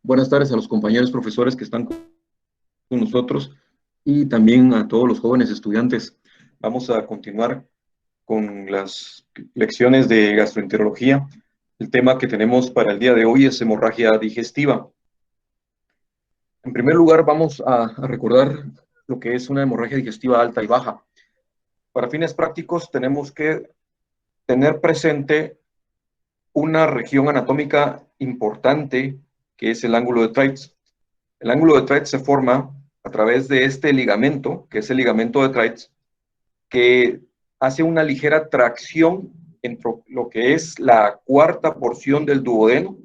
Buenas tardes a los compañeros profesores que están con nosotros y también a todos los jóvenes estudiantes. Vamos a continuar con las lecciones de gastroenterología. El tema que tenemos para el día de hoy es hemorragia digestiva. En primer lugar, vamos a recordar lo que es una hemorragia digestiva alta y baja. Para fines prácticos, tenemos que tener presente una región anatómica importante, que es el ángulo de Treitz. El ángulo de Treitz se forma a través de este ligamento, que es el ligamento de Treitz, que hace una ligera tracción entre lo que es la cuarta porción del duodeno.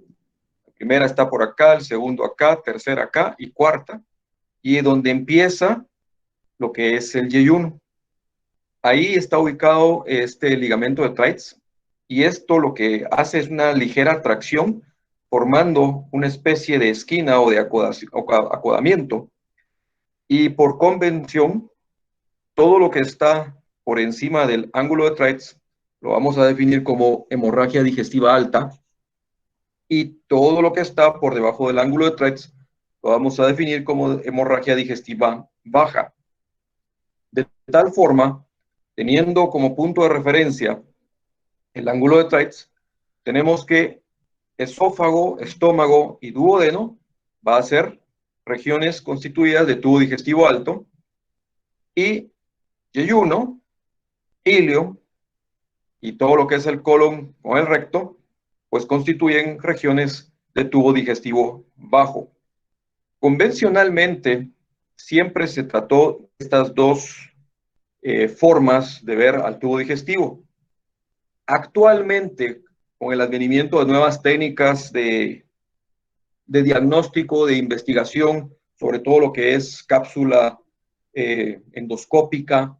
La primera está por acá, el segundo acá, tercera acá y cuarta. Y donde empieza lo que es el yeyuno. Ahí está ubicado este ligamento de Treitz, y esto lo que hace es una ligera tracción, formando una especie de esquina o de acodamiento. Y por convención, todo lo que está por encima del ángulo de Treitz lo vamos a definir como hemorragia digestiva alta, y todo lo que está por debajo del ángulo de Treitz lo vamos a definir como hemorragia digestiva baja. De tal forma, teniendo como punto de referencia el ángulo de Treitz, tenemos que esófago, estómago y duodeno va a ser regiones constituidas de tubo digestivo alto, y yeyuno, ilio y todo lo que es el colon o el recto, pues constituyen regiones de tubo digestivo bajo. Convencionalmente, siempre se trató estas dos formas de ver al tubo digestivo. Actualmente, con el advenimiento de nuevas técnicas de diagnóstico, de investigación, sobre todo lo que es cápsula endoscópica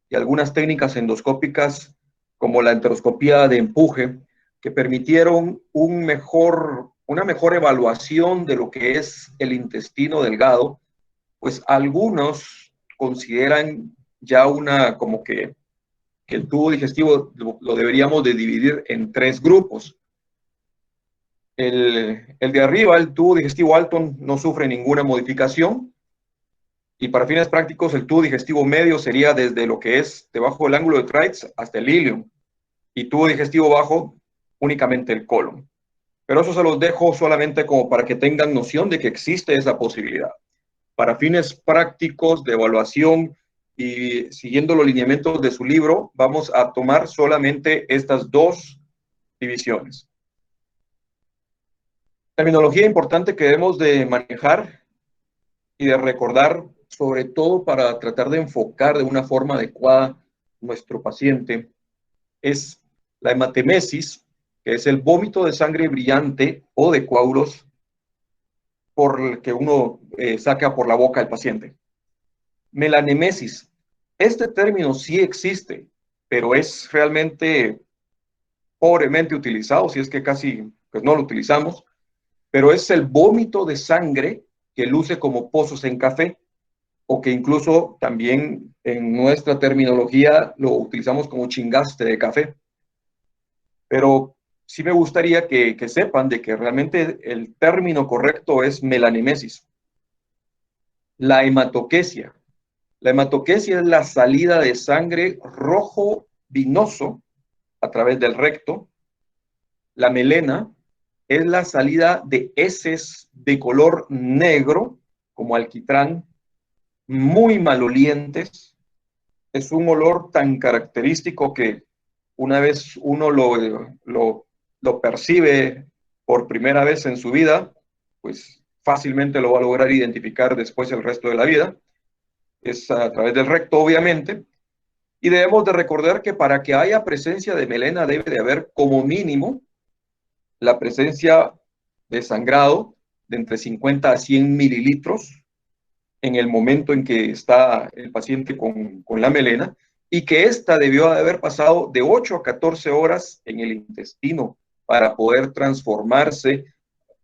y algunas técnicas endoscópicas como la enteroscopía de empuje, que permitieron una mejor evaluación de lo que es el intestino delgado, pues algunos consideran ya como que el tubo digestivo lo deberíamos de dividir en tres grupos. El de arriba, el tubo digestivo alto, no sufre ninguna modificación, y para fines prácticos el tubo digestivo medio sería desde lo que es debajo del ángulo de Treitz hasta el ilium, y tubo digestivo bajo únicamente el colon. Pero eso se los dejo solamente como para que tengan noción de que existe esa posibilidad. Para fines prácticos de evaluación y siguiendo los lineamientos de su libro, vamos a tomar solamente estas dos divisiones. Terminología importante que debemos de manejar y de recordar, sobre todo para tratar de enfocar de una forma adecuada nuestro paciente, es la hematemesis, que es el vómito de sangre brillante o de coágulos por el que uno saca por la boca al paciente. Melanemesis, este término sí existe, pero es realmente pobremente utilizado, si es que casi pues no lo utilizamos, pero es el vómito de sangre que luce como pozos en café, o que incluso también en nuestra terminología lo utilizamos como chingaste de café. Pero sí me gustaría que sepan de que realmente el término correcto es melanemesis. La hematoquesia. La hematoquesia es la salida de sangre rojo vinoso a través del recto. La melena es la salida de heces de color negro, como alquitrán, muy malolientes. Es un olor tan característico que una vez uno lo percibe por primera vez en su vida, pues fácilmente lo va a lograr identificar después el resto de la vida. Es a través del recto, obviamente. Y debemos de recordar que para que haya presencia de melena debe de haber como mínimo la presencia de sangrado de entre 50 a 100 mililitros en el momento en que está el paciente con la melena, y que ésta debió de haber pasado de 8 a 14 horas en el intestino para poder transformarse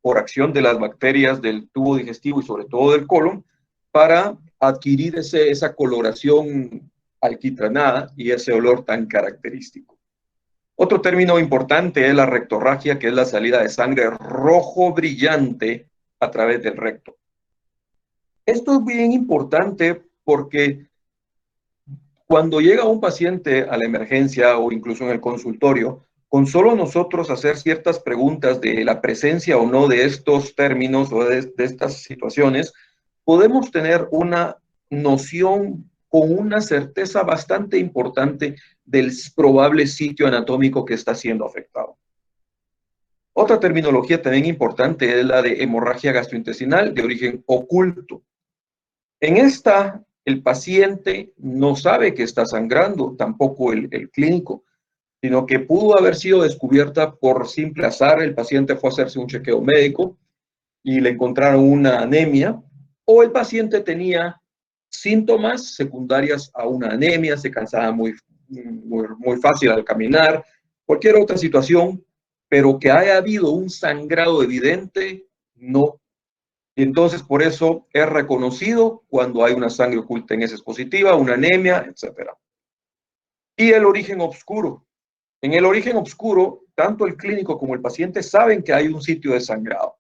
por acción de las bacterias del tubo digestivo y sobre todo del colon, para adquirir esa coloración alquitranada y ese olor tan característico. Otro término importante es la rectorragia, que es la salida de sangre rojo brillante a través del recto. Esto es bien importante porque cuando llega un paciente a la emergencia o incluso en el consultorio, con solo nosotros hacer ciertas preguntas de la presencia o no de estos términos o de estas situaciones, podemos tener una noción con una certeza bastante importante del probable sitio anatómico que está siendo afectado. Otra terminología también importante es la de hemorragia gastrointestinal de origen oculto. En esta, el paciente no sabe que está sangrando, tampoco el clínico, sino que pudo haber sido descubierta por simple azar. El paciente fue a hacerse un chequeo médico y le encontraron una anemia, o el paciente tenía síntomas secundarias a una anemia, se cansaba muy fácil al caminar, cualquier otra situación, pero que haya habido un sangrado evidente, no. Y entonces por eso es reconocido cuando hay una sangre oculta en heces positiva, una anemia, etc. Y el origen oscuro. En el origen oscuro, tanto el clínico como el paciente saben que hay un sitio de sangrado,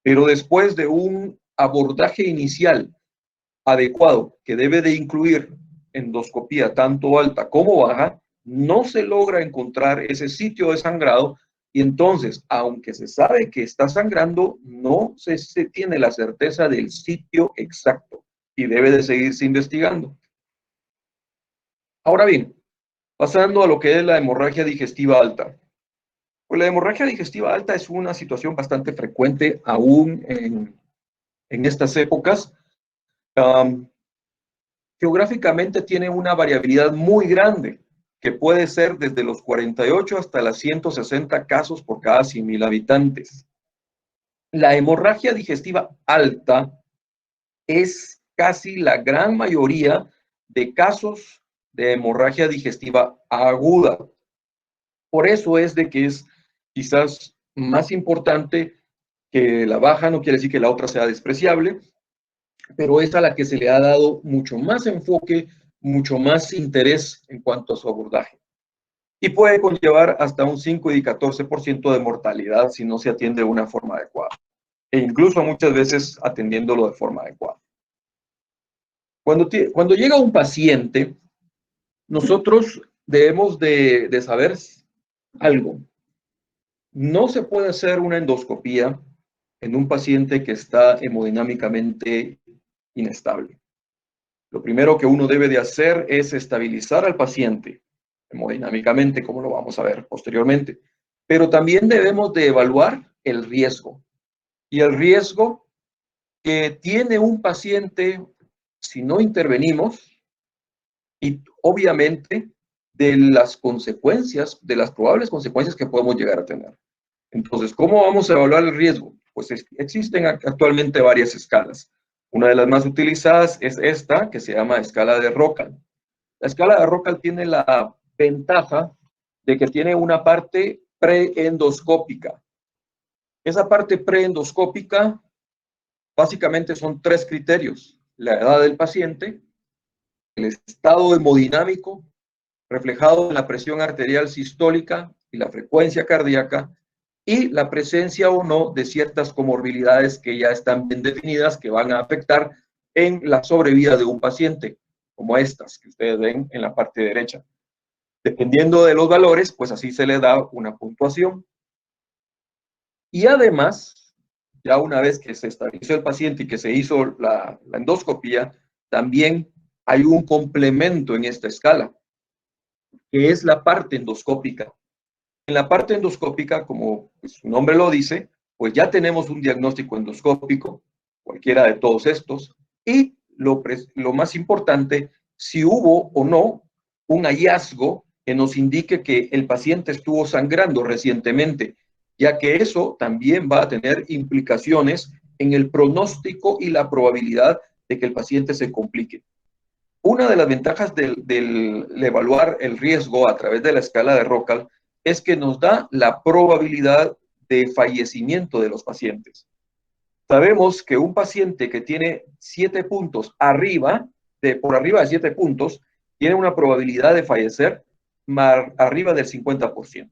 pero después de un abordaje inicial adecuado que debe de incluir endoscopía tanto alta como baja, no se logra encontrar ese sitio de sangrado y entonces, aunque se sabe que está sangrando, no se tiene la certeza del sitio exacto y debe de seguirse investigando. Ahora bien, pasando a lo que es la hemorragia digestiva alta. Pues la hemorragia digestiva alta es una situación bastante frecuente aún en estas épocas. Geográficamente tiene una variabilidad muy grande, que puede ser desde los 48 hasta las 160 casos por cada 100,000 habitantes. La hemorragia digestiva alta es casi la gran mayoría de casos de hemorragia digestiva aguda. Por eso es de que es quizás más importante que la baja, no quiere decir que la otra sea despreciable, pero es a la que se le ha dado mucho más enfoque, mucho más interés en cuanto a su abordaje. Y puede conllevar hasta un 5 y 14% de mortalidad si no se atiende de una forma adecuada. E incluso muchas veces atendiéndolo de forma adecuada. Cuando llega un paciente, nosotros debemos de saber algo. No se puede hacer una endoscopía en un paciente que está hemodinámicamente inestable. Lo primero que uno debe de hacer es estabilizar al paciente hemodinámicamente, como lo vamos a ver posteriormente. Pero también debemos de evaluar el riesgo. Y el riesgo que tiene un paciente si no intervenimos y obviamente de las consecuencias, de las probables consecuencias que podemos llegar a tener. Entonces, ¿cómo vamos a evaluar el riesgo? Pues existen actualmente varias escalas. Una de las más utilizadas es esta, que se llama escala de Rockall. La escala de Rockall tiene la ventaja de que tiene una parte preendoscópica. Esa parte preendoscópica básicamente son 3 criterios: la edad del paciente, el estado hemodinámico reflejado en la presión arterial sistólica y la frecuencia cardíaca, y la presencia o no de ciertas comorbilidades que ya están bien definidas que van a afectar en la sobrevida de un paciente, como estas que ustedes ven en la parte derecha. Dependiendo de los valores, pues así se le da una puntuación. Y además, ya una vez que se estabilizó el paciente y que se hizo la endoscopía, también hay un complemento en esta escala, que es la parte endoscópica. En la parte endoscópica, como su nombre lo dice, pues ya tenemos un diagnóstico endoscópico, cualquiera de todos estos, y lo más importante, si hubo o no un hallazgo que nos indique que el paciente estuvo sangrando recientemente, ya que eso también va a tener implicaciones en el pronóstico y la probabilidad de que el paciente se complique. Una de las ventajas del evaluar el riesgo a través de la escala de Rockall es que nos da la probabilidad de fallecimiento de los pacientes. Sabemos que un paciente que tiene 7 puntos por arriba de 7 puntos, tiene una probabilidad de fallecer arriba del 50%.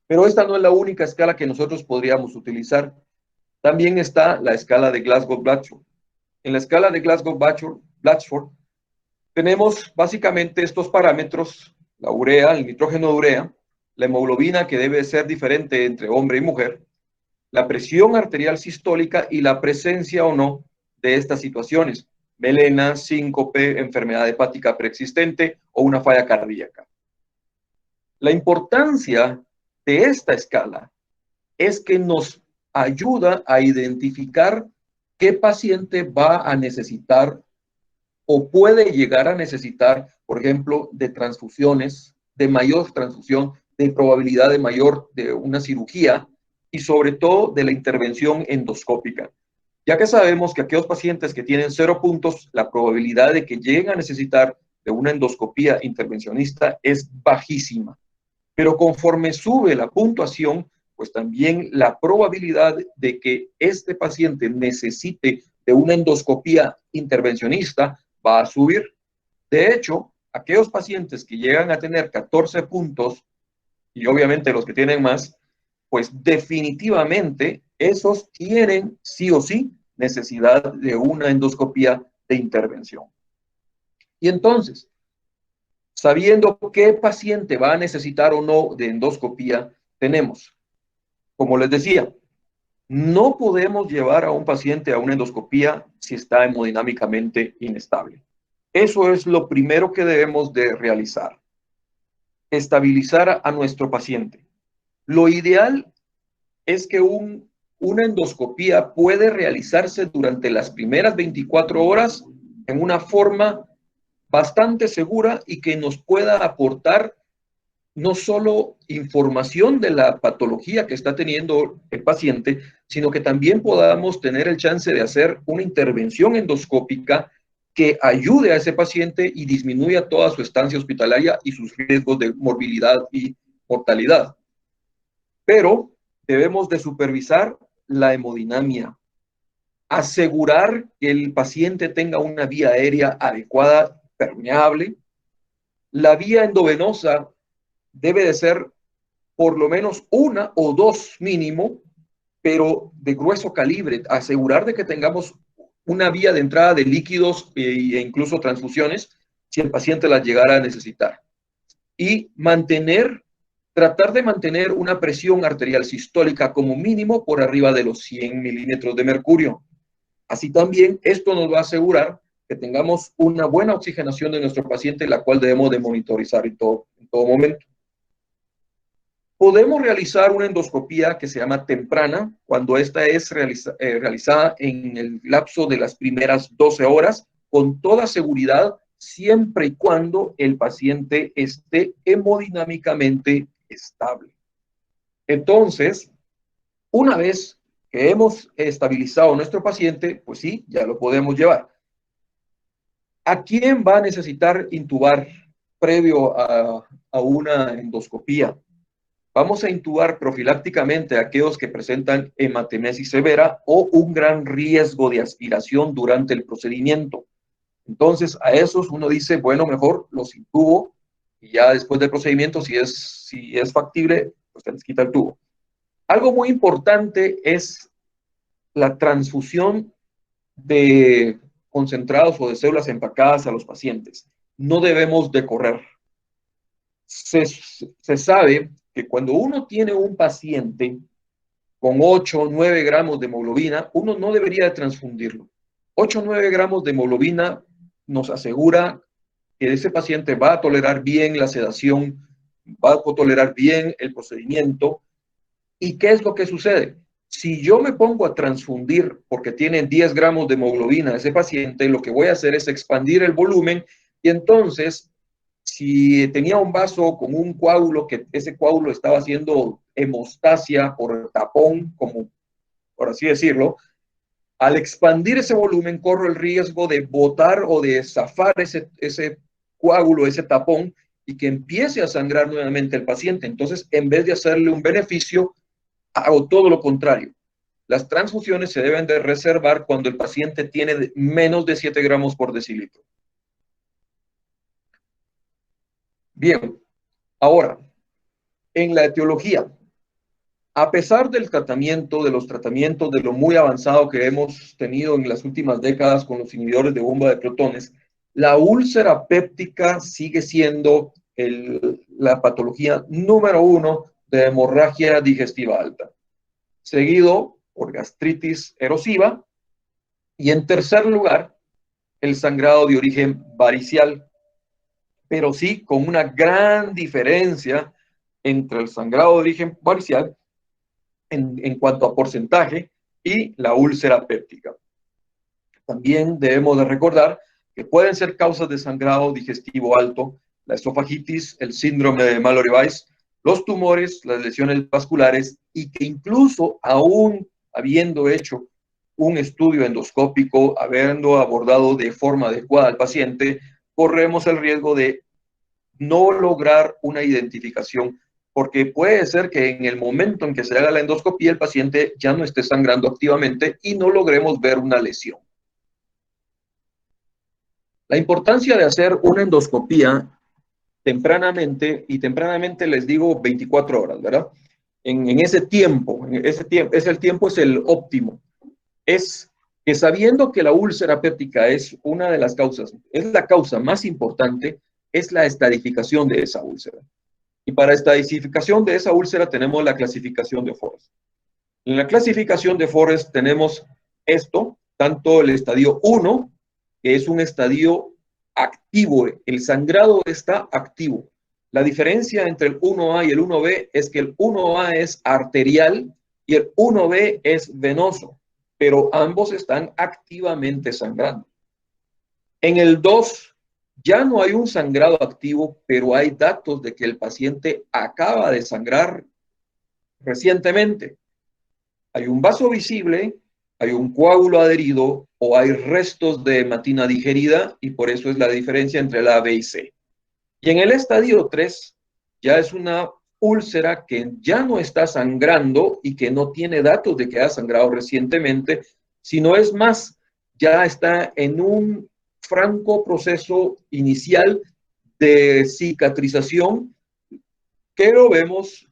Pero esta no es la única escala que nosotros podríamos utilizar. También está la escala de Glasgow-Blatchford. En la escala de Glasgow-Blatchford tenemos básicamente estos parámetros: la urea, el nitrógeno de urea, la hemoglobina, que debe ser diferente entre hombre y mujer, la presión arterial sistólica y la presencia o no de estas situaciones: melena, síncope, enfermedad hepática preexistente o una falla cardíaca. La importancia de esta escala es que nos ayuda a identificar qué paciente va a necesitar o puede llegar a necesitar, por ejemplo, de transfusiones, de mayor transfusión, de probabilidad de una cirugía y sobre todo de la intervención endoscópica. Ya que sabemos que aquellos pacientes que tienen 0 puntos, la probabilidad de que lleguen a necesitar de una endoscopía intervencionista es bajísima. Pero conforme sube la puntuación, pues también la probabilidad de que este paciente necesite de una endoscopía intervencionista va a subir. De hecho, aquellos pacientes que llegan a tener 14 puntos, y obviamente los que tienen más, pues definitivamente esos tienen sí o sí necesidad de una endoscopía de intervención. Y entonces, sabiendo qué paciente va a necesitar o no de endoscopía, tenemos, como les decía, no podemos llevar a un paciente a una endoscopía si está hemodinámicamente inestable. Eso es lo primero que debemos de realizar: estabilizar a nuestro paciente. Lo ideal es que una endoscopía puede realizarse durante las primeras 24 horas en una forma bastante segura y que nos pueda aportar no solo información de la patología que está teniendo el paciente, sino que también podamos tener el chance de hacer una intervención endoscópica que ayude a ese paciente y disminuya toda su estancia hospitalaria y sus riesgos de morbilidad y mortalidad. Pero debemos de supervisar la hemodinamia, asegurar que el paciente tenga una vía aérea adecuada, permeable. La vía endovenosa debe de ser por lo menos una o dos mínimo, pero de grueso calibre, asegurar de que tengamos una vía de entrada de líquidos e incluso transfusiones si el paciente las llegara a necesitar. Y tratar de mantener una presión arterial sistólica como mínimo por arriba de los 100 milímetros de mercurio. Así también esto nos va a asegurar que tengamos una buena oxigenación de nuestro paciente, la cual debemos de monitorizar en todo momento. Podemos realizar una endoscopía que se llama temprana, cuando esta es realizada en el lapso de las primeras 12 horas, con toda seguridad, siempre y cuando el paciente esté hemodinámicamente estable. Entonces, una vez que hemos estabilizado a nuestro paciente, pues sí, ya lo podemos llevar. ¿A quién va a necesitar intubar previo a una endoscopía? Vamos a intubar profilácticamente a aquellos que presentan hematemesis severa o un gran riesgo de aspiración durante el procedimiento. Entonces, a esos uno dice, bueno, mejor los intubo y ya después del procedimiento, si es factible, pues se les quita el tubo. Algo muy importante es la transfusión de concentrados o de células empacadas a los pacientes. No debemos de correr. Se sabe que cuando uno tiene un paciente con 8 o 9 gramos de hemoglobina, uno no debería de transfundirlo. 8 o 9 gramos de hemoglobina nos asegura que ese paciente va a tolerar bien la sedación, va a tolerar bien el procedimiento. ¿Y qué es lo que sucede? Si yo me pongo a transfundir porque tiene 10 gramos de hemoglobina ese paciente, lo que voy a hacer es expandir el volumen y entonces, si tenía un vaso con un coágulo, que ese coágulo estaba haciendo hemostasia por tapón, como por así decirlo, al expandir ese volumen corro el riesgo de botar o de zafar ese coágulo, ese tapón, y que empiece a sangrar nuevamente el paciente. Entonces, en vez de hacerle un beneficio, hago todo lo contrario. Las transfusiones se deben de reservar cuando el paciente tiene menos de 7 gramos por decilitro. Bien, ahora, en la etiología, A pesar del tratamiento, de los tratamientos, de lo muy avanzado que hemos tenido en las últimas décadas con los inhibidores de bomba de protones, la úlcera péptica sigue siendo la patología número 1 de hemorragia digestiva alta, seguido por gastritis erosiva y en tercer lugar el sangrado de origen varicial, pero sí con una gran diferencia entre el sangrado de origen varicial en cuanto a porcentaje y la úlcera péptica. También debemos de recordar que pueden ser causas de sangrado digestivo alto, la esofagitis, el síndrome de Mallory-Weiss, los tumores, las lesiones vasculares y que incluso aún habiendo hecho un estudio endoscópico, habiendo abordado de forma adecuada al paciente, corremos el riesgo de no lograr una identificación, porque puede ser que en el momento en que se haga la endoscopía el paciente ya no esté sangrando activamente y no logremos ver una lesión. La importancia de hacer una endoscopía tempranamente, y tempranamente les digo 24 horas, ¿verdad? En ese tiempo, es el óptimo. Es que sabiendo que la úlcera péptica es una de las causas, es la causa más importante, es la estadificación de esa úlcera. Y para estadificación de esa úlcera tenemos la clasificación de Forrest. En la clasificación de Forrest tenemos esto, tanto el estadio 1, que es un estadio activo, el sangrado está activo. La diferencia entre el 1A y el 1B es que el 1A es arterial y el 1B es venoso, pero ambos están activamente sangrando. En el 2 ya no hay un sangrado activo, pero hay datos de que el paciente acaba de sangrar recientemente. Hay un vaso visible, hay un coágulo adherido o hay restos de hematina digerida y por eso es la diferencia entre la A, B y C. Y en el estadio 3 ya es una úlcera que ya no está sangrando y que no tiene datos de que ha sangrado recientemente, sino es más, ya está en un franco proceso inicial de cicatrización que lo vemos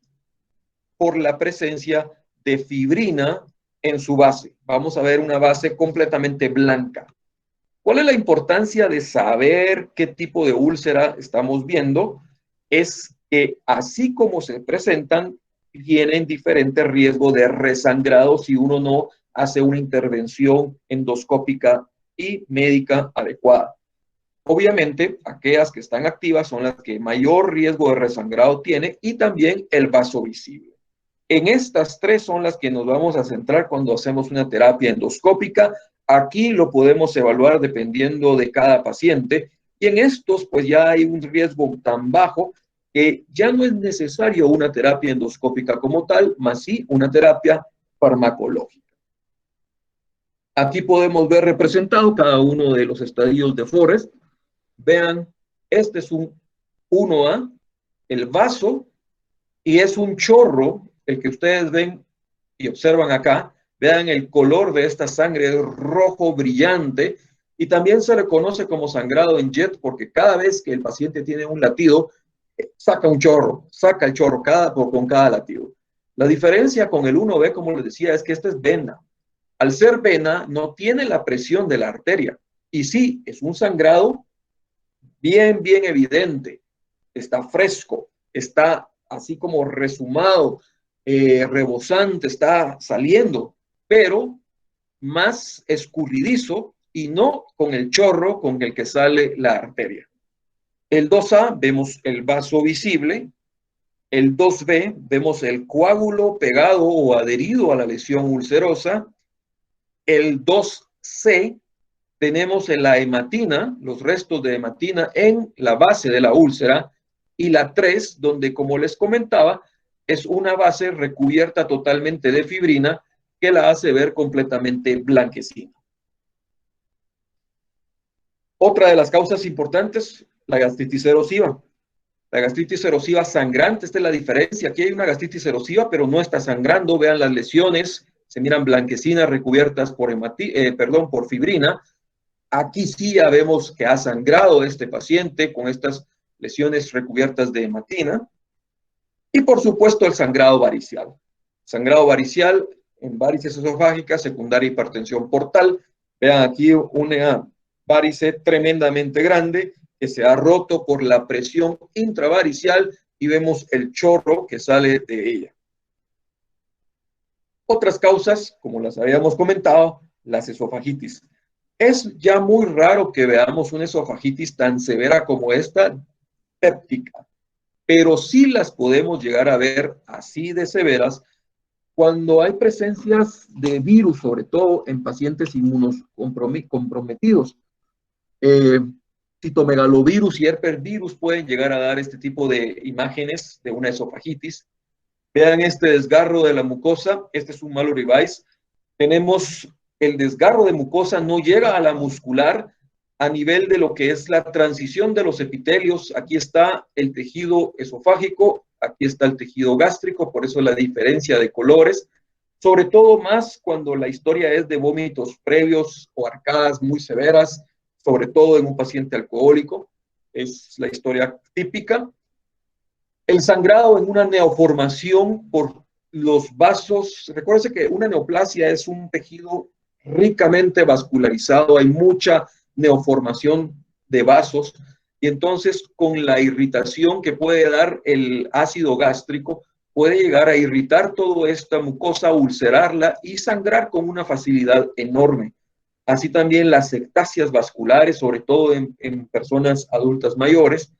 por la presencia de fibrina en su base. Vamos a ver una base completamente blanca. ¿Cuál es la importancia de saber qué tipo de úlcera estamos viendo? Es que así como se presentan, tienen diferente riesgo de resangrado si uno no hace una intervención endoscópica y médica adecuada. Obviamente, aquellas que están activas son las que mayor riesgo de resangrado tiene y también el vaso visible. En estas tres son las que nos vamos a centrar cuando hacemos una terapia endoscópica. Aquí lo podemos evaluar dependiendo de cada paciente y en estos pues ya hay un riesgo tan bajo que ya no es necesario una terapia endoscópica como tal, más sí una terapia farmacológica. Aquí podemos ver representado cada uno de los estadios de Forrest. Vean, este es un 1A, el vaso, y es un chorro, el que ustedes ven y observan acá. Vean el color de esta sangre, es rojo brillante, y también se le conoce como sangrado en jet, porque cada vez que el paciente tiene un latido, saca un chorro, saca el chorro con cada latido. La diferencia con el 1B, como les decía, es que este es vena. Al ser vena, no tiene la presión de la arteria, y sí, es un sangrado bien evidente, está fresco, está así como resumado, rebosante, está saliendo, pero más escurridizo y no con el chorro con el que sale la arteria. El 2A vemos el vaso visible, el 2B vemos el coágulo pegado o adherido a la lesión ulcerosa, el 2C tenemos en la hematina, los restos de hematina en la base de la úlcera, y la 3, donde, como les comentaba, es una base recubierta totalmente de fibrina que la hace ver completamente blanquecina. Otra de las causas importantes, la gastritis erosiva. La gastritis erosiva sangrante, esta es la diferencia. Aquí hay una gastritis erosiva, pero no está sangrando. Vean las lesiones, se miran blanquecinas recubiertas por fibrina. Aquí sí ya vemos que ha sangrado este paciente con estas lesiones recubiertas de hematina. Y por supuesto el sangrado varicial. Sangrado varicial en varices esofágicas, secundaria hipertensión portal. Vean aquí una varice tremendamente grande que se ha roto por la presión intravaricial y vemos el chorro que sale de ella. Otras causas, como las habíamos comentado, las esofagitis. Es ya muy raro que veamos una esofagitis tan severa como esta, péptica, pero sí las podemos llegar a ver así de severas cuando hay presencias de virus, sobre todo en pacientes inmunocomprometidos. Citomegalovirus y herpesvirus pueden llegar a dar este tipo de imágenes de una esofagitis. Vean este desgarro de la mucosa, este es un Mallory Weiss. Tenemos el desgarro de mucosa, no llega a la muscular a nivel de lo que es la transición de los epitelios. Aquí está el tejido esofágico, aquí está el tejido gástrico, por eso la diferencia de colores, sobre todo más cuando la historia es de vómitos previos o arcadas muy severas, sobre todo en un paciente alcohólico, es la historia típica. El sangrado en una neoformación por los vasos. Recuérdense que una neoplasia es un tejido ricamente vascularizado, hay mucha neoformación de vasos, y entonces con la irritación que puede dar el ácido gástrico, puede llegar a irritar toda esta mucosa, ulcerarla y sangrar con una facilidad enorme. Así también las ectasias vasculares, sobre todo en personas adultas mayores,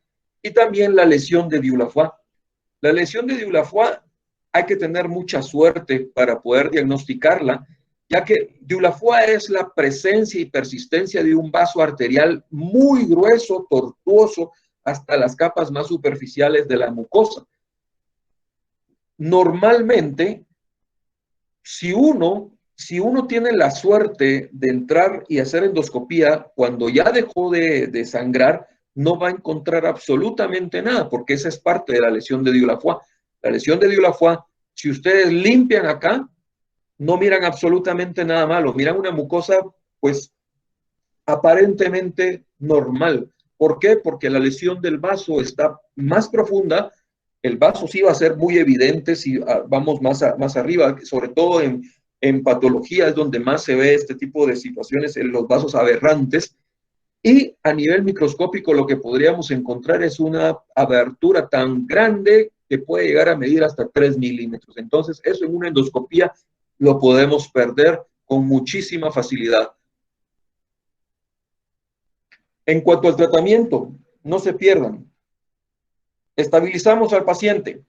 y también la lesión de Dieulafoy. La lesión de Dieulafoy hay que tener mucha suerte para poder diagnosticarla, ya que Dieulafoy es la presencia y persistencia de un vaso arterial muy grueso, tortuoso, hasta las capas más superficiales de la mucosa. Normalmente, si uno tiene la suerte de entrar y hacer endoscopía cuando ya dejó de sangrar, no va a encontrar absolutamente nada, porque esa es parte de la lesión de Dieulafoy. La lesión de Dieulafoy, si ustedes limpian acá, no miran absolutamente nada malo, miran una mucosa, pues, aparentemente normal. ¿Por qué? Porque la lesión del vaso está más profunda. El vaso sí va a ser muy evidente si vamos más arriba, sobre todo en patología es donde más se ve este tipo de situaciones en los vasos aberrantes. Y a nivel microscópico lo que podríamos encontrar es una abertura tan grande que puede llegar a medir hasta 3 milímetros. Entonces, eso en una endoscopía lo podemos perder con muchísima facilidad. En cuanto al tratamiento, no se pierdan. Estabilizamos al paciente,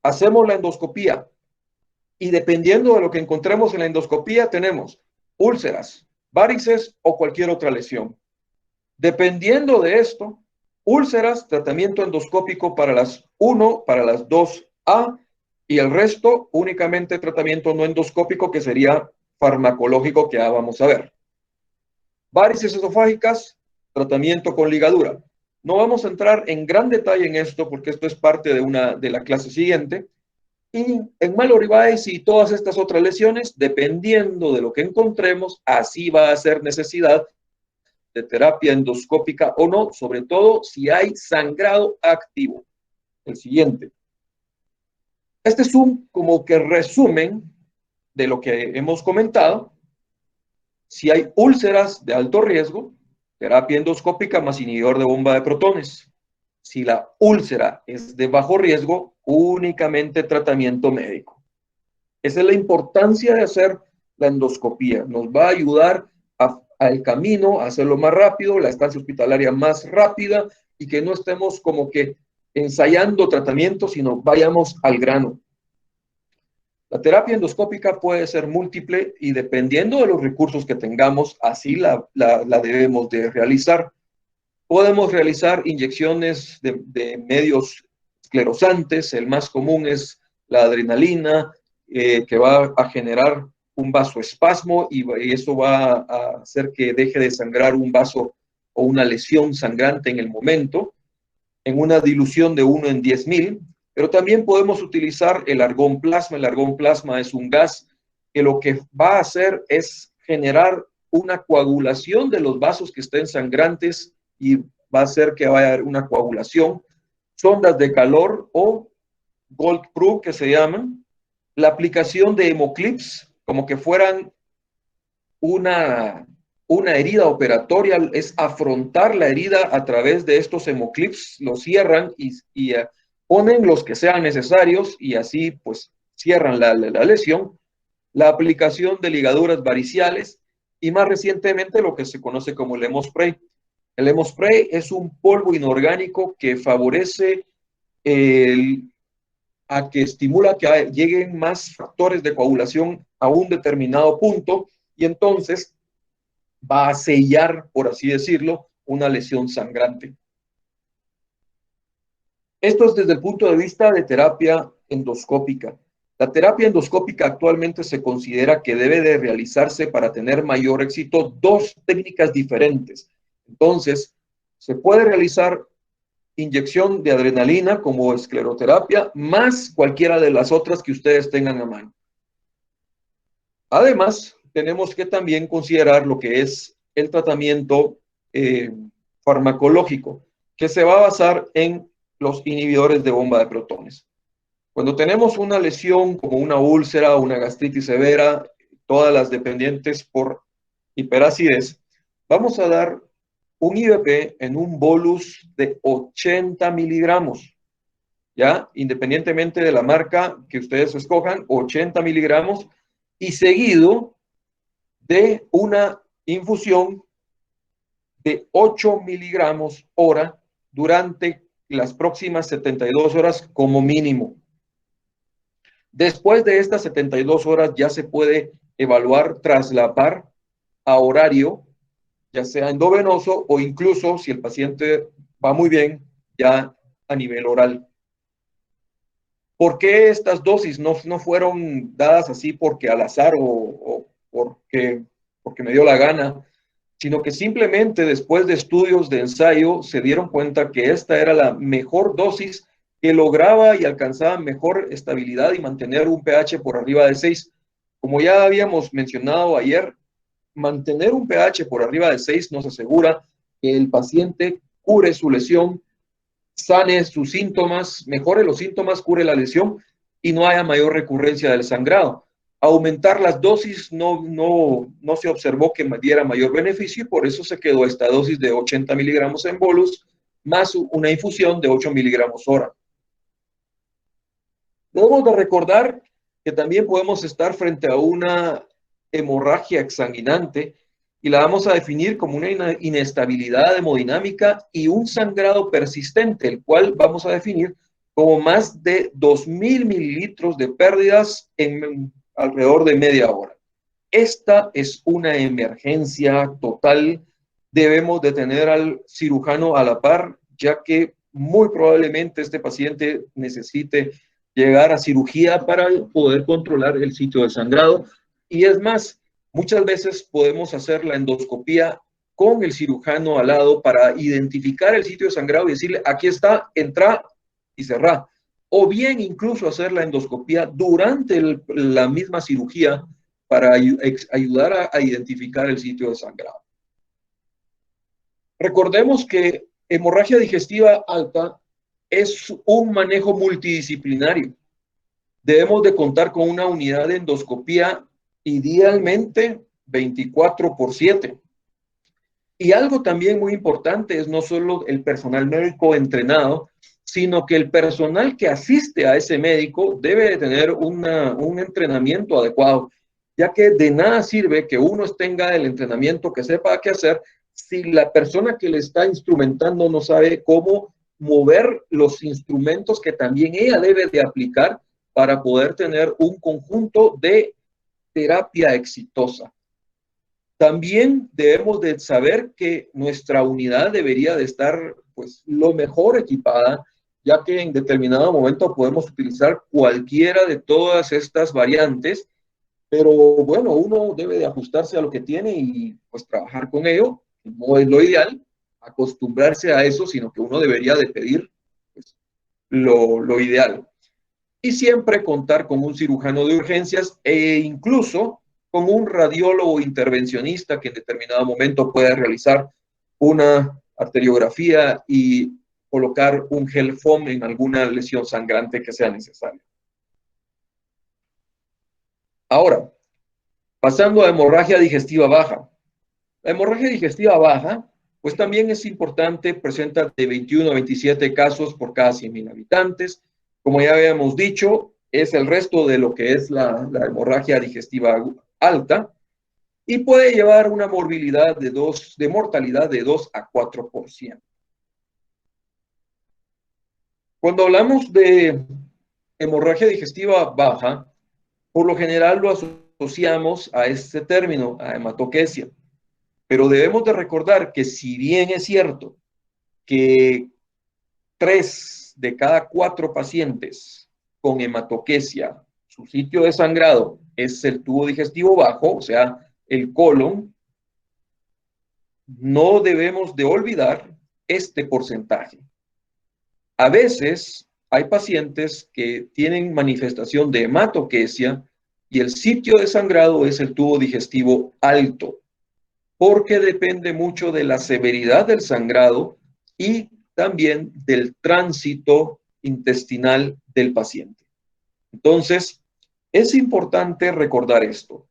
hacemos la endoscopía y dependiendo de lo que encontremos en la endoscopía tenemos úlceras, varices o cualquier otra lesión. Dependiendo de esto, úlceras, tratamiento endoscópico para las 1, para las 2A y el resto únicamente tratamiento no endoscópico que sería farmacológico que ya vamos a ver. Varices esofágicas, tratamiento con ligadura. No vamos a entrar en gran detalle en esto porque esto es parte de la clase siguiente. Y en Mallory Weiss y todas estas otras lesiones, dependiendo de lo que encontremos, así va a ser necesidad de terapia endoscópica o no, sobre todo si hay sangrado activo. El siguiente. Este es un como que resumen de lo que hemos comentado. Si hay úlceras de alto riesgo, terapia endoscópica más inhibidor de bomba de protones. Si la úlcera es de bajo riesgo, únicamente tratamiento médico. Esa es la importancia de hacer la endoscopía. Nos va a ayudar al camino, a hacerlo más rápido, la estancia hospitalaria más rápida y que no estemos como que ensayando tratamiento, sino vayamos al grano. La terapia endoscópica puede ser múltiple y dependiendo de los recursos que tengamos, así la debemos de realizar. Podemos realizar inyecciones de medios esclerosantes, el más común es la adrenalina, que va a generar un vasoespasmo y eso va a hacer que deje de sangrar un vaso o una lesión sangrante en el momento, en una dilución de 1 en 10.000, pero también podemos utilizar el argón plasma. El argón plasma es un gas que lo que va a hacer es generar una coagulación de los vasos que estén sangrantes y va a hacer que vaya a haber una coagulación. Sondas de calor o Gold Proof que se llaman, la aplicación de hemoclips, como que fueran una, una herida operatoria, es afrontar la herida a través de estos hemoclips, lo cierran y ponen los que sean necesarios y así pues cierran la lesión. La aplicación de ligaduras variciales y más recientemente lo que se conoce como el hemospray. El hemospray es un polvo inorgánico que favorece a que estimula que lleguen más factores de coagulación a un determinado punto y entonces va a sellar, por así decirlo, una lesión sangrante. Esto es desde el punto de vista de terapia endoscópica. La terapia endoscópica actualmente se considera que debe de realizarse para tener mayor éxito dos técnicas diferentes. Entonces, se puede realizar inyección de adrenalina como escleroterapia, más cualquiera de las otras que ustedes tengan a mano. Además, tenemos que también considerar lo que es el tratamiento farmacológico, que se va a basar en los inhibidores de bomba de protones. Cuando tenemos una lesión como una úlcera o una gastritis severa, todas las dependientes por hiperacidez, vamos a dar un IVP en un bolus de 80 miligramos, ¿ya? Independientemente de la marca que ustedes escojan, 80 miligramos y seguido de una infusión de 8 miligramos hora durante las próximas 72 horas como mínimo. Después de estas 72 horas ya se puede evaluar traslapar a horario, ya sea endovenoso o incluso, si el paciente va muy bien, ya a nivel oral. ¿Por qué estas dosis no fueron dadas así porque al azar o porque me dio la gana? Sino que simplemente después de estudios de ensayo se dieron cuenta que esta era la mejor dosis que lograba y alcanzaba mejor estabilidad y mantener un pH por arriba de 6. Como ya habíamos mencionado ayer, mantener un pH por arriba de 6 nos asegura que el paciente cure su lesión, sane sus síntomas, mejore los síntomas, cure la lesión y no haya mayor recurrencia del sangrado. Aumentar las dosis no se observó que diera mayor beneficio y por eso se quedó esta dosis de 80 miligramos en bolus más una infusión de 8 miligramos hora. Debemos de recordar que también podemos estar frente a una hemorragia exsanguinante y la vamos a definir como una inestabilidad hemodinámica y un sangrado persistente, el cual vamos a definir como más de 2.000 mililitros de pérdidas en alrededor de media hora. Esta es una emergencia total. Debemos de tener al cirujano a la par, ya que muy probablemente este paciente necesite llegar a cirugía para poder controlar el sitio de sangrado. Y es más, muchas veces podemos hacer la endoscopía con el cirujano al lado para identificar el sitio de sangrado y decirle, aquí está, entra y cerrá. O bien incluso hacer la endoscopía durante la misma cirugía para ayudar a identificar el sitio de sangrado. Recordemos que hemorragia digestiva alta es un manejo multidisciplinario. Debemos de contar con una unidad de endoscopía idealmente 24/7. Y algo también muy importante es no solo el personal médico entrenado, sino que el personal que asiste a ese médico debe de tener un entrenamiento adecuado, ya que de nada sirve que uno tenga el entrenamiento, que sepa qué hacer, si la persona que le está instrumentando no sabe cómo mover los instrumentos que también ella debe de aplicar para poder tener un conjunto de terapia exitosa. También debemos de saber que nuestra unidad debería de estar pues lo mejor equipada, ya que en determinado momento podemos utilizar cualquiera de todas estas variantes, pero bueno, uno debe de ajustarse a lo que tiene y pues trabajar con ello. No es lo ideal acostumbrarse a eso, sino que uno debería de pedir pues, lo ideal. Y siempre contar con un cirujano de urgencias e incluso con un radiólogo intervencionista que en determinado momento pueda realizar una arteriografía y colocar un gel foam en alguna lesión sangrante que sea necesaria. Ahora, pasando a hemorragia digestiva baja. La hemorragia digestiva baja, pues también es importante, presenta de 21 a 27 casos por cada 100.000 habitantes. Como ya habíamos dicho, es el resto de lo que es la hemorragia digestiva alta y puede llevar una morbilidad de mortalidad de 2 a 4%. Cuando hablamos de hemorragia digestiva baja, por lo general lo asociamos a este término, a hematoquesia. Pero debemos de recordar que si bien es cierto que 3 de cada 4 pacientes con hematoquesia, su sitio de sangrado es el tubo digestivo bajo, o sea, el colon, no debemos de olvidar este porcentaje. A veces hay pacientes que tienen manifestación de hematoquesia y el sitio de sangrado es el tubo digestivo alto, porque depende mucho de la severidad del sangrado y también del tránsito intestinal del paciente. Entonces, es importante recordar esto.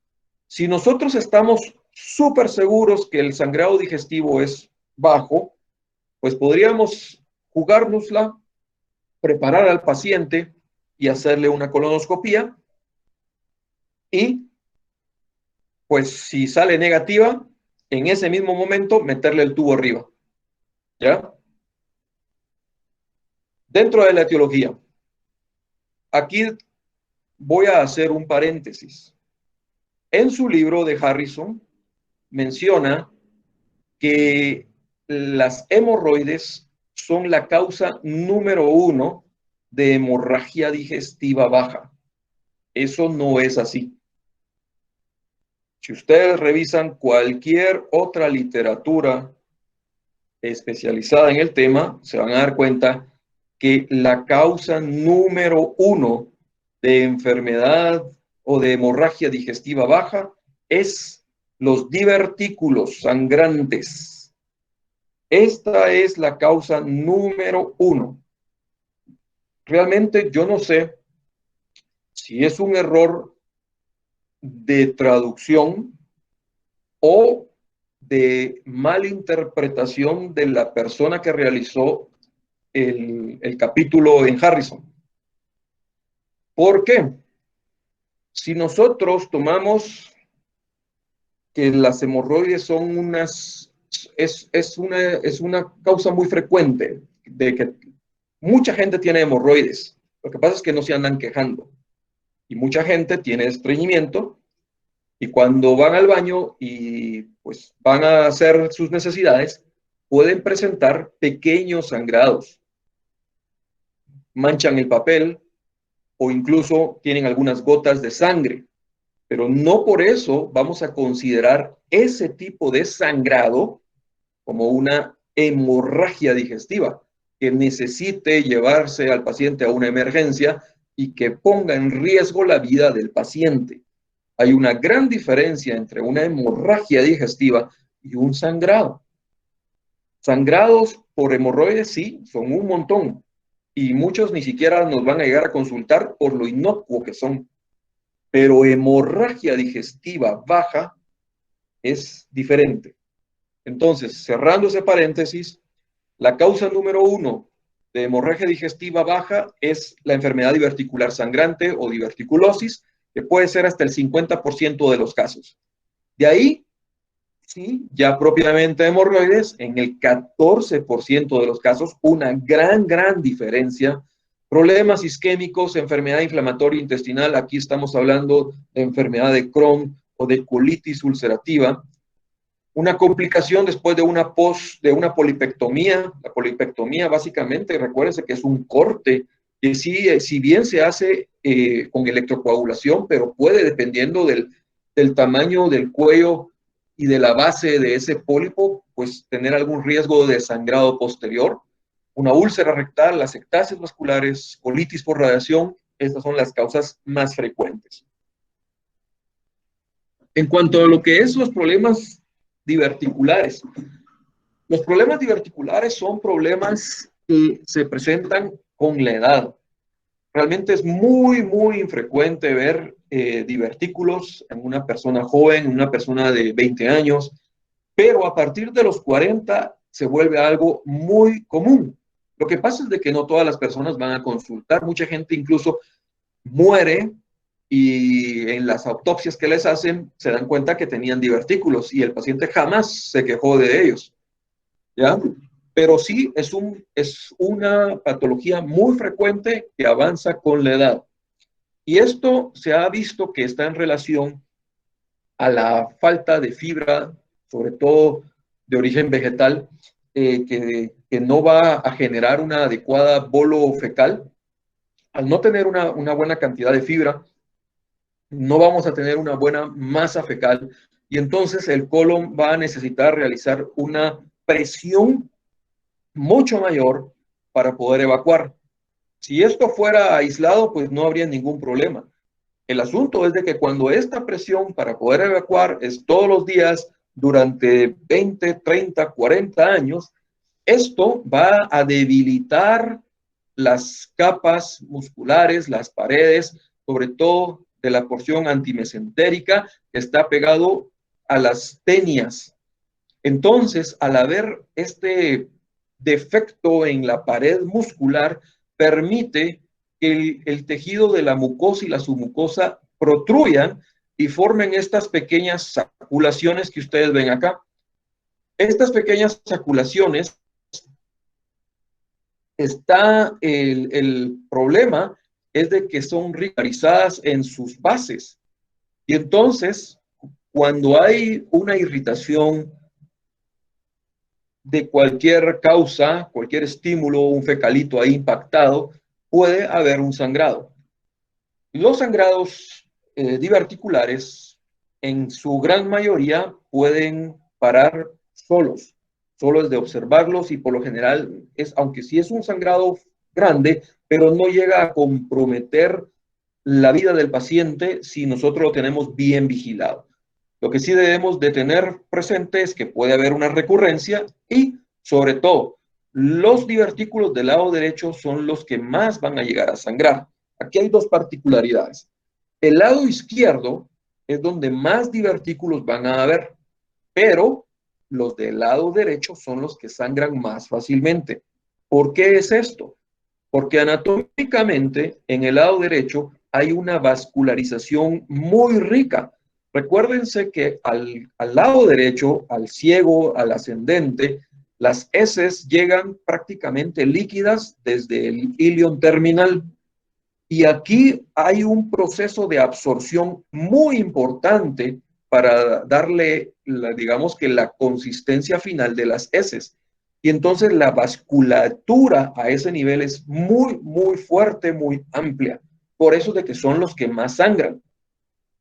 Si nosotros estamos súper seguros que el sangrado digestivo es bajo, pues podríamos jugárnosla, preparar al paciente y hacerle una colonoscopía y, pues, si sale negativa, en ese mismo momento meterle el tubo arriba. ¿Ya? Dentro de la etiología, aquí voy a hacer un paréntesis. En su libro de Harrison menciona que las hemorroides son la causa número 1 de hemorragia digestiva baja. Eso no es así. Si ustedes revisan cualquier otra literatura especializada en el tema, se van a dar cuenta que la causa número 1 de enfermedad o de hemorragia digestiva baja es los divertículos sangrantes. Esta es la causa número 1. Realmente yo no sé si es un error de traducción o de malinterpretación de la persona que realizó el capítulo en Harrison. ¿Por qué? Si nosotros tomamos que las hemorroides son es una causa muy frecuente de que mucha gente tiene hemorroides. Lo que pasa es que no se andan quejando. Y mucha gente tiene estreñimiento y cuando van al baño y pues van a hacer sus necesidades, pueden presentar pequeños sangrados. Manchan el papel o incluso tienen algunas gotas de sangre. Pero no por eso vamos a considerar ese tipo de sangrado como una hemorragia digestiva que necesite llevarse al paciente a una emergencia y que ponga en riesgo la vida del paciente. Hay una gran diferencia entre una hemorragia digestiva y un sangrado. Sangrados por hemorroides sí, son un montón y muchos ni siquiera nos van a llegar a consultar por lo inocuo que son. Pero hemorragia digestiva baja es diferente. Entonces, cerrando ese paréntesis, la causa número 1 de hemorragia digestiva baja es la enfermedad diverticular sangrante o diverticulosis, que puede ser hasta el 50% de los casos. De ahí, sí, ya propiamente hemorroides, en el 14% de los casos, una gran diferencia. Problemas isquémicos, enfermedad inflamatoria intestinal, aquí estamos hablando de enfermedad de Crohn o de colitis ulcerativa. Una complicación después de una polipectomía. La polipectomía básicamente, recuérdense que es un corte, que sí, si bien se hace con electrocoagulación, pero puede, dependiendo del tamaño del cuello y de la base de ese pólipo, pues tener algún riesgo de sangrado posterior. Una úlcera rectal, las ectasias vasculares, colitis por radiación, estas son las causas más frecuentes. En cuanto a lo que es los problemas diverticulares. Los problemas diverticulares son problemas que se presentan con la edad. Realmente es muy, muy infrecuente ver divertículos en una persona joven, en una persona de 20 años, pero a partir de los 40 se vuelve algo muy común. Lo que pasa es de que no todas las personas van a consultar, mucha gente incluso muere y en las autopsias que les hacen se dan cuenta que tenían divertículos y el paciente jamás se quejó de ellos, ¿ya? Pero sí es una patología muy frecuente que avanza con la edad. Y esto se ha visto que está en relación a la falta de fibra, sobre todo de origen vegetal, que no va a generar una adecuada bolo fecal. Al no tener una buena cantidad de fibra, no vamos a tener una buena masa fecal y entonces el colon va a necesitar realizar una presión mucho mayor para poder evacuar. Si esto fuera aislado, pues no habría ningún problema. El asunto es de que cuando esta presión para poder evacuar es todos los días durante 20, 30, 40 años, esto va a debilitar las capas musculares, las paredes, sobre todo de la porción antimesentérica que está pegado a las tenias. Entonces, al haber este defecto en la pared muscular, permite que el tejido de la mucosa y la submucosa protruyan y formen estas pequeñas saculaciones que ustedes ven acá. Estas pequeñas saculaciones está el problema es de que son rigarizadas en sus bases. Y entonces, cuando hay una irritación de cualquier causa, cualquier estímulo, un fecalito ahí impactado, puede haber un sangrado. Los sangrados diverticulares, en su gran mayoría, pueden parar solos, solo es de observarlos y por lo general es, aunque sí es un sangrado grande, pero no llega a comprometer la vida del paciente si nosotros lo tenemos bien vigilado. Lo que sí debemos de tener presente es que puede haber una recurrencia y, sobre todo, los divertículos del lado derecho son los que más van a llegar a sangrar. Aquí hay dos particularidades. El lado izquierdo es donde más divertículos van a haber, pero los del lado derecho son los que sangran más fácilmente. ¿Por qué es esto? Porque anatómicamente en el lado derecho hay una vascularización muy rica. Recuérdense que al lado derecho, al ciego, al ascendente, las heces llegan prácticamente líquidas desde el ilion terminal. Y aquí hay un proceso de absorción muy importante para darle, digamos que la consistencia final de las heces. Y entonces la vasculatura a ese nivel es muy, muy fuerte, muy amplia. Por eso de que son los que más sangran.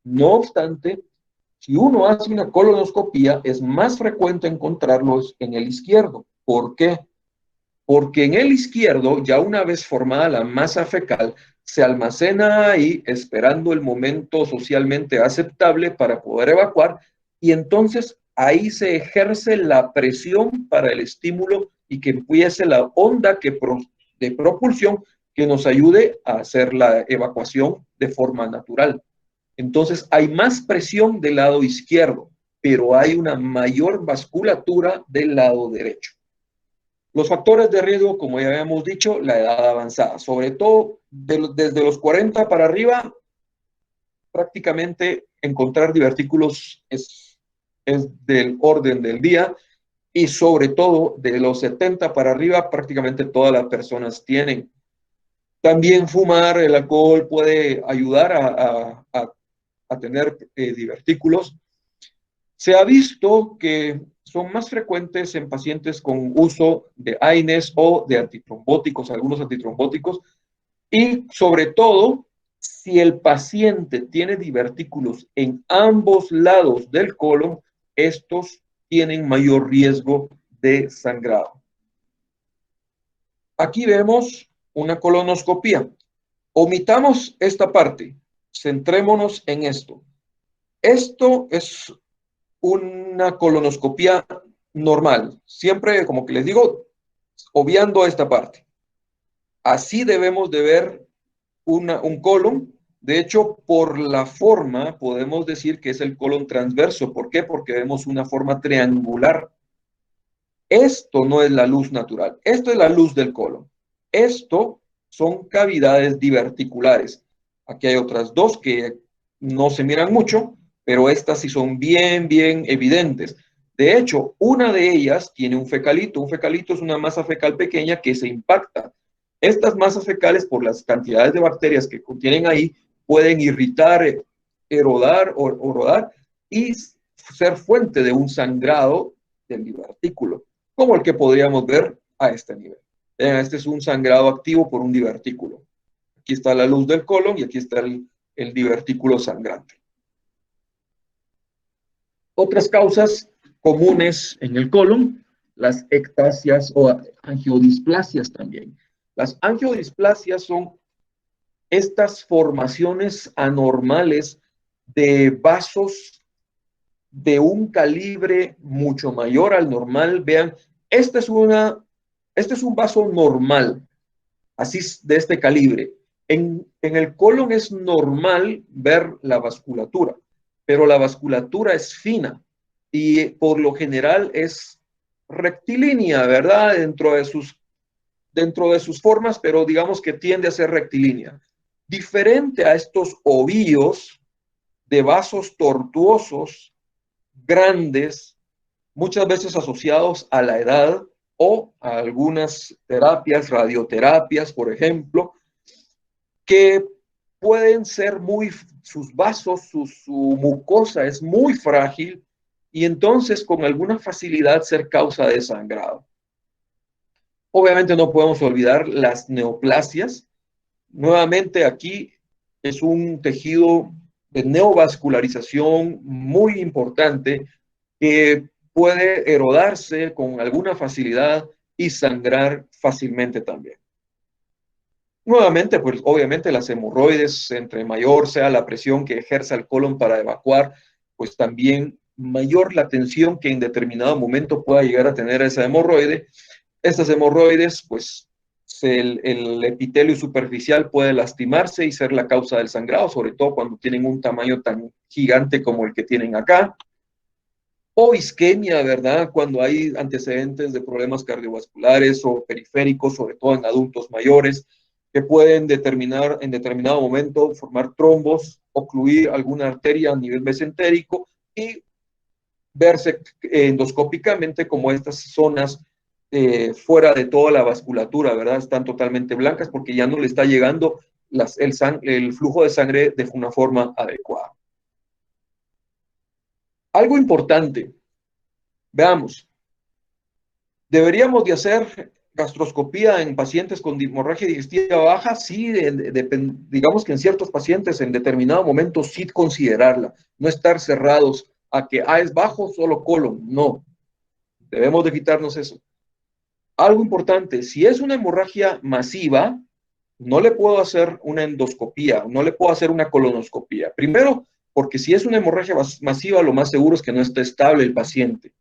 No obstante, si uno hace una colonoscopía, es más frecuente encontrarlos en el izquierdo. ¿Por qué? Porque en el izquierdo, ya una vez formada la masa fecal, se almacena ahí esperando el momento socialmente aceptable para poder evacuar y entonces ahí se ejerce la presión para el estímulo y que empiece la onda de propulsión que nos ayude a hacer la evacuación de forma natural. Entonces hay más presión del lado izquierdo, pero hay una mayor vasculatura del lado derecho. Los factores de riesgo, como ya habíamos dicho, la edad avanzada, sobre todo desde los 40 para arriba, prácticamente encontrar divertículos es del orden del día y sobre todo de los 70 para arriba, prácticamente todas las personas tienen. También fumar, el alcohol puede ayudar a tener divertículos. Se ha visto que son más frecuentes en pacientes con uso de AINES o de antitrombóticos, algunos antitrombóticos, y sobre todo si el paciente tiene divertículos en ambos lados del colon, estos tienen mayor riesgo de sangrado. Aquí vemos una colonoscopía. Omitamos esta parte, centrémonos en esto. Esto es una colonoscopía normal, siempre, como que les digo, obviando esta parte. Así debemos de ver un colon. De hecho, por la forma podemos decir que es el colon transverso. ¿Por qué? Porque vemos una forma triangular. Esto no es la luz natural, esto es la luz del colon. Esto son cavidades diverticulares. Aquí hay otras dos que no se miran mucho, pero estas sí son bien, bien evidentes. De hecho, una de ellas tiene un fecalito. Un fecalito es una masa fecal pequeña que se impacta. Estas masas fecales, por las cantidades de bacterias que contienen ahí, pueden irritar, erodar o rodar y ser fuente de un sangrado del divertículo, como el que podríamos ver a este nivel. Este es un sangrado activo por un divertículo. Aquí está la luz del colon y aquí está el divertículo sangrante. Otras causas comunes en el colon, las ectasias o angiodisplasias también. Las angiodisplasias son estas formaciones anormales de vasos de un calibre mucho mayor al normal. Vean, este es un vaso normal, así de este calibre. En el colon es normal ver la vasculatura, pero la vasculatura es fina y por lo general es rectilínea, ¿verdad? Dentro de sus formas, pero digamos que tiende a ser rectilínea. Diferente a estos ovillos de vasos tortuosos, grandes, muchas veces asociados a la edad o a algunas terapias, radioterapias, por ejemplo, que pueden ser sus vasos, su mucosa es muy frágil y entonces con alguna facilidad ser causa de sangrado. Obviamente no podemos olvidar las neoplasias. Nuevamente aquí es un tejido de neovascularización muy importante que puede erodarse con alguna facilidad y sangrar fácilmente también. Nuevamente, pues obviamente las hemorroides, entre mayor sea la presión que ejerza el colon para evacuar, pues también mayor la tensión que en determinado momento pueda llegar a tener esa hemorroide. Estas hemorroides, pues el epitelio superficial puede lastimarse y ser la causa del sangrado, sobre todo cuando tienen un tamaño tan gigante como el que tienen acá. O isquemia, ¿verdad? Cuando hay antecedentes de problemas cardiovasculares o periféricos, sobre todo en adultos mayores, que pueden determinar en determinado momento formar trombos, ocluir alguna arteria a nivel mesentérico y verse endoscópicamente como estas zonas fuera de toda la vasculatura, ¿verdad? Están totalmente blancas porque ya no le está llegando el flujo de sangre de una forma adecuada. Algo importante, veamos, deberíamos de hacer gastroscopía en pacientes con hemorragia digestiva baja, sí, digamos que en ciertos pacientes en determinado momento sí considerarla, no estar cerrados a que es bajo solo colon, no, debemos de quitarnos eso. Algo importante, si es una hemorragia masiva, no le puedo hacer una endoscopía, no le puedo hacer una colonoscopía. Primero, porque si es una hemorragia masiva, lo más seguro es que no esté estable el paciente.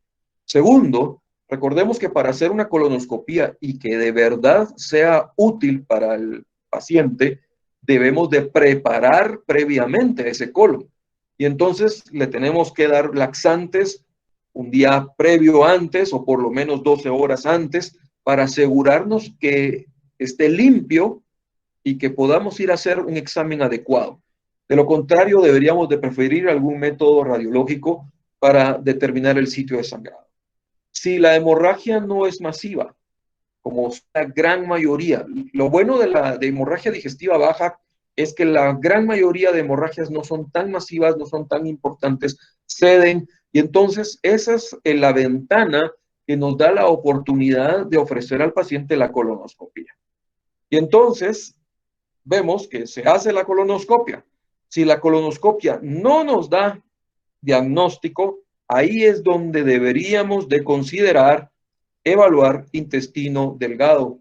Segundo, recordemos que para hacer una colonoscopía y que de verdad sea útil para el paciente, debemos de preparar previamente ese colon. Y entonces le tenemos que dar laxantes un día previo antes o por lo menos 12 horas antes para asegurarnos que esté limpio y que podamos ir a hacer un examen adecuado. De lo contrario, deberíamos de preferir algún método radiológico para determinar el sitio de sangrado. Si la hemorragia no es masiva, como la gran mayoría, lo bueno de la hemorragia digestiva baja es que la gran mayoría de hemorragias no son tan masivas, no son tan importantes, ceden, y entonces esa es la ventana que nos da la oportunidad de ofrecer al paciente la colonoscopia. Y entonces vemos que se hace la colonoscopia. Si la colonoscopia no nos da diagnóstico, ahí es donde deberíamos de considerar evaluar intestino delgado,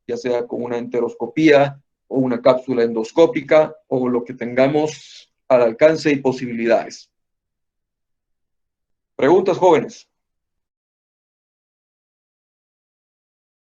ya sea con una enteroscopía o una cápsula endoscópica o lo que tengamos al alcance y posibilidades. Preguntas, jóvenes.